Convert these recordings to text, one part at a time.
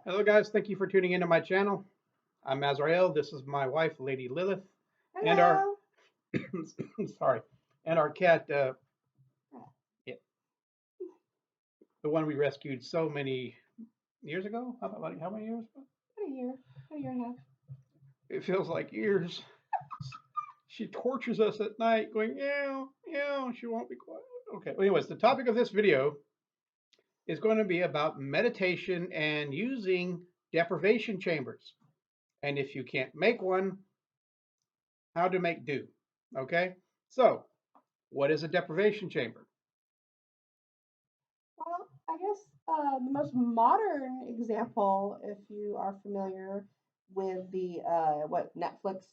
Hello, guys. Thank you for tuning into my channel. I'm Azrael. This is my wife, Lady Lilith, and our Hello. sorry, and our cat, yeah, the one we rescued so many years ago. How many years ago? A year and a half. It feels like years. She tortures us at night, going meow meow. She won't be quiet. Okay. Well, anyways, the topic of this video is going to be about meditation and using deprivation chambers. And if you can't make one, how to make do. Okay. So, what is a deprivation chamber? Well, I guess the most modern example, if you are familiar with the what Netflix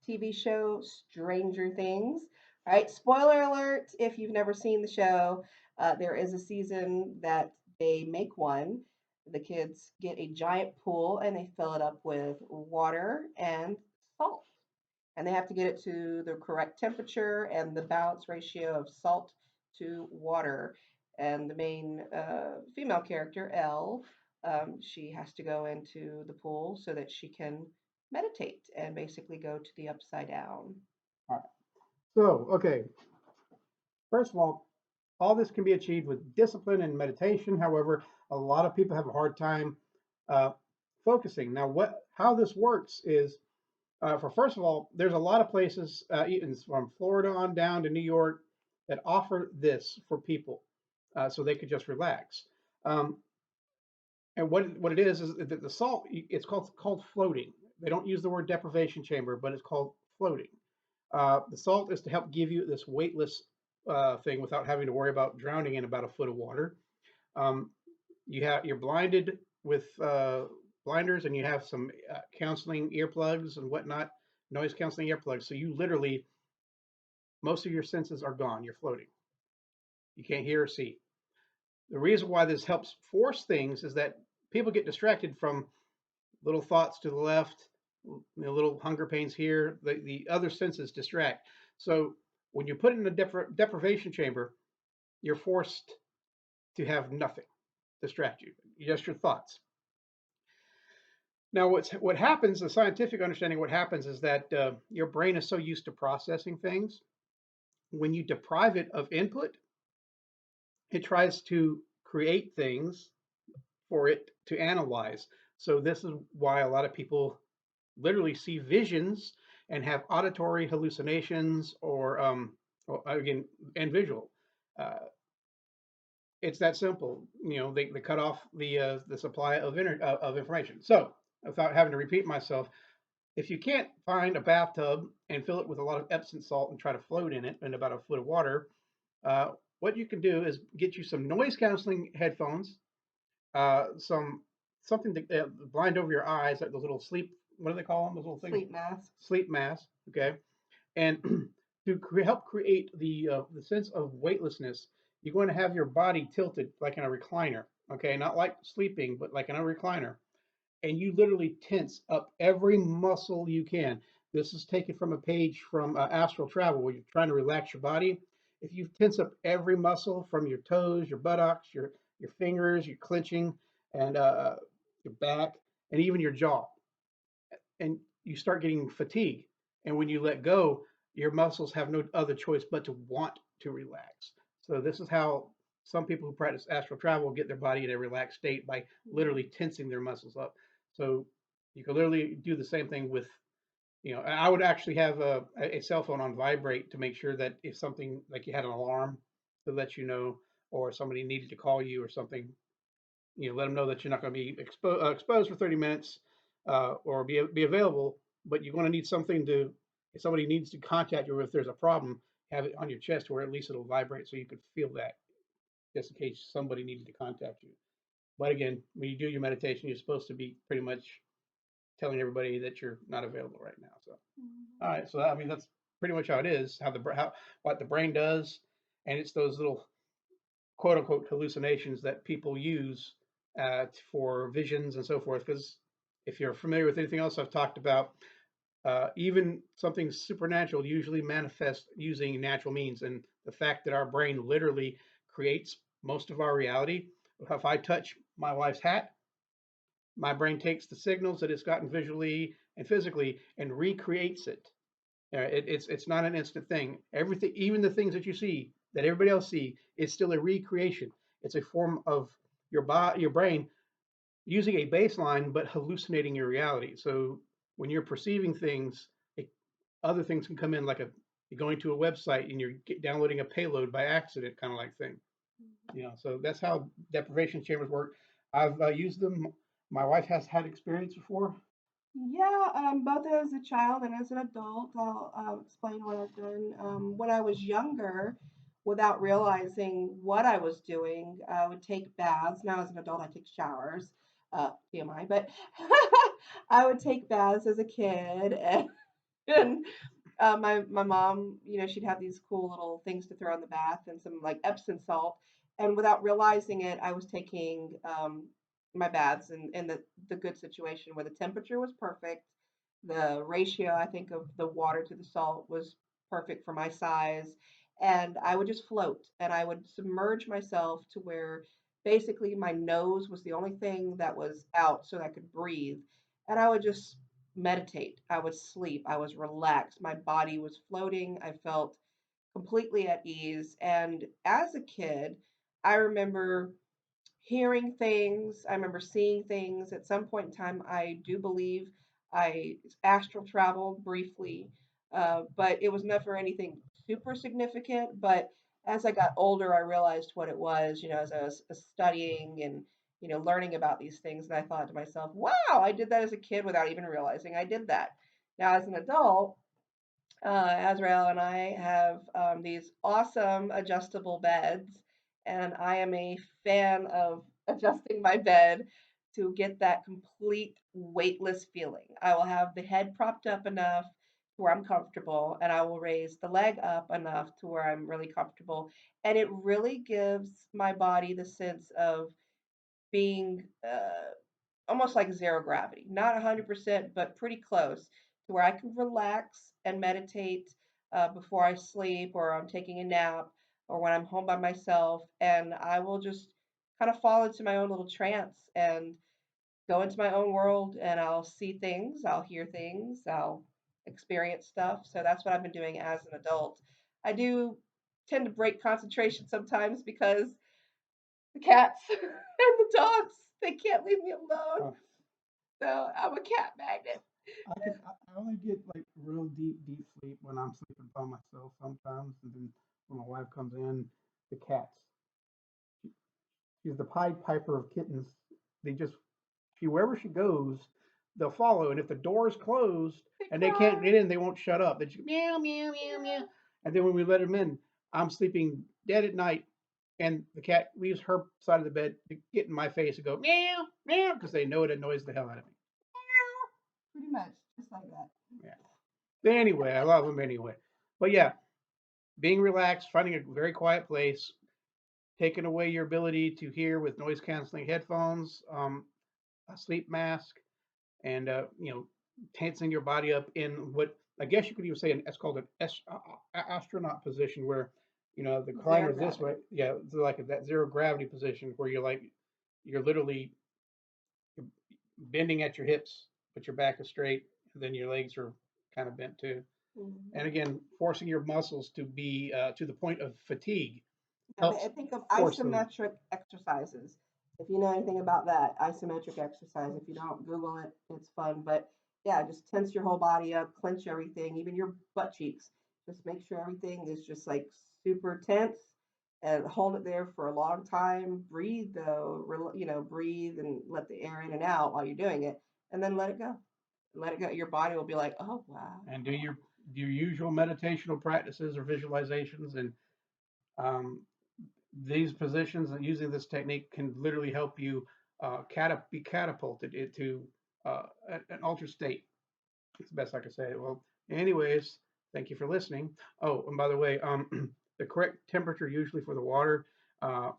TV show Stranger Things, right? Spoiler alert if you've never seen the show, there is a season that they make one. The kids get a giant pool and they fill it up with water and salt. And they have to get it to the correct temperature and the balance ratio of salt to water. And the main female character, Elle, she has to go into the pool so that she can meditate and basically go to the upside down. All right. So, okay, first of all this can be achieved with discipline and meditation. However, a lot of people have a hard time uh, focusing. Now, how this works is, for first of all, there's a lot of places, even from Florida on down to New York, that offer this for people, so they could just relax. Um, and what it is that the salt, it's called floating. They don't use the word deprivation chamber, but it's called floating. The salt is to help give you this weightless thing without having to worry about drowning in about a foot of water. Um, you're blinded with blinders, and you have some counseling earplugs and whatnot, noise canceling earplugs. So you literally, most of your senses are gone. You're floating. You can't hear or see. The reason why this helps force things is that people get distracted from little thoughts to the left, little hunger pains here. The other senses distract. So when you put it in a deprivation chamber, you're forced to have nothing distract you, just your thoughts. Now, what happens? The scientific understanding of what happens is that your brain is so used to processing things. When you deprive it of input, it tries to create things for it to analyze. So this is why a lot of people literally see visions and have auditory hallucinations, or again, and visual. Uh, it's that simple. They cut off the supply of information. So without having to repeat myself, if you can't find a bathtub and fill it with a lot of Epsom salt and try to float in it in about a foot of water, uh, what you can do is get you some noise canceling headphones, some something to blind over your eyes, like those little sleep. What do they call them? Those little things. Sleep mask. Sleep masks. Okay, and to help create the sense of weightlessness, you're going to have your body tilted like in a recliner. Okay, not like sleeping, but like in a recliner, and you literally tense up every muscle you can. This is taken from a page from Astral Travel, where you're trying to relax your body. If you tense up every muscle from your toes, your buttocks, your fingers, your clenching, and your back, and even your jaw, and you start getting fatigue. And when you let go, your muscles have no other choice but to want to relax. So this is how some people who practice astral travel get their body in a relaxed state by literally tensing their muscles up. So you can literally do the same thing with, I would actually have a cell phone on vibrate to make sure that if something like you had an alarm to let you know, or somebody needed to call you or something, let them know that you're not going to be exposed for 30 minutes, or be available, but you're going to need something to, if somebody needs to contact you, or if there's a problem, have it on your chest where at least it'll vibrate so you could feel that, just in case somebody needed to contact you. But again, when you do your meditation, you're supposed to be pretty much telling everybody that you're not available right now. So, all right, so I mean that's pretty much how it is, how what the brain does, and it's those little quote unquote hallucinations that people use for visions and so forth. Because if you're familiar with anything else I've talked about, even something supernatural usually manifests using natural means. And the fact that our brain literally creates most of our reality. If I touch my wife's hat, my brain takes the signals that it's gotten visually and physically and recreates it. It's not an instant thing. Everything, even the things that you see that everybody else see, is still a recreation. It's a form of your brain using a baseline but hallucinating your reality. So when you're perceiving things, it, other things can come in, like you're going to a website and you're downloading a payload by accident, kind of like thing. So that's how deprivation chambers work. I've used them. My wife has had experience before. Yeah, both as a child and as an adult, I'll explain what I've done. When I was younger, without realizing what I was doing, I would take baths. Now, as an adult, I take showers. TMI, but I would take baths as a kid, and my mom, she'd have these cool little things to throw in the bath and some like Epsom salt. And without realizing it, I was taking my baths in the good situation where the temperature was perfect. The ratio, I think, of the water to the salt was perfect for my size. And I would just float and I would submerge myself to where basically my nose was the only thing that was out so that I could breathe. And I would just meditate. I would sleep. I was relaxed. My body was floating. I felt completely at ease. And as a kid, I remember hearing things. I remember seeing things. At some point in time, I do believe I astral traveled briefly, but it was never anything super significant. But as I got older, I realized what it was, as I was studying and, learning about these things. And I thought to myself, wow, I did that as a kid without even realizing I did that. Now, as an adult, Azrael and I have these awesome adjustable beds, and I am a fan of adjusting my bed to get that complete weightless feeling. I will have the head propped up enough to where I'm comfortable, and I will raise the leg up enough to where I'm really comfortable. And it really gives my body the sense of being almost like zero gravity, not 100%, but pretty close to where I can relax and meditate before I sleep or I'm taking a nap or when I'm home by myself. And I will just kind of fall into my own little trance and go into my own world and I'll see things, I'll hear things, I'll experience stuff. So that's what I've been doing as an adult. I do tend to break concentration sometimes because the cats and the dogs, they can't leave me alone. Uh, So I'm a cat magnet. I only get like real deep sleep when I'm sleeping by myself sometimes, and then when my wife comes in, the cats. She's the Pied Piper of kittens. They just wherever she goes, they'll follow. And if the door is closed They and they can't cry. get in, they won't shut up. They just meow meow meow meow. Yeah. And then when we let them in, I'm sleeping dead at night, and the cat leaves her side of the bed to get in my face and go meow meow because they know it annoys the hell out of me. Pretty much, just like that. Yeah. But anyway, I love them anyway. But yeah, being relaxed, finding a very quiet place, taking away your ability to hear with noise canceling headphones, a sleep mask, and tensing your body up in what I guess you could even say it's called an astronaut position, where the Zero climber's this way. gravity. Yeah, it's like that zero gravity position where you're literally bending at your hips, but your back is straight, and then your legs are kind of bent too. Mhm. And again, forcing your muscles to be to the point of fatigue Yeah, helps think of force those. isometric exercises. If you know anything about that, isometric exercise. If you don't, Google it. It's fun. But yeah, just tense your whole body up, clench everything, even your butt cheeks. Just make sure everything is just like super tense and hold it there for a long time. Breathe though, breathe and let the air in and out while you're doing it, and then let it go. Let it go. Your body will be like, oh wow. And do your usual meditational practices or visualizations, and um, these positions and using this technique can literally help you be catapulted into an altered state. It's the best I can say. Well, anyways, thank you for listening. Oh, and by the way, the correct temperature usually for the water, uh,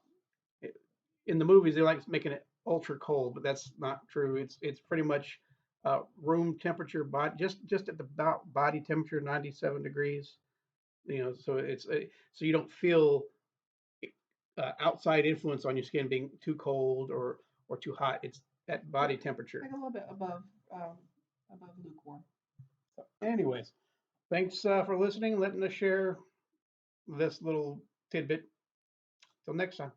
in the movies they like making it ultra cold, but that's not true. It's pretty much room temperature, just at the body temperature, 97 degrees. So so you don't feel outside influence on your skin being too cold or too hot. at like, body temperature. like a little bit above lukewarm. So, anyways, thanks for listening, letting us share this little tidbit. Till next time.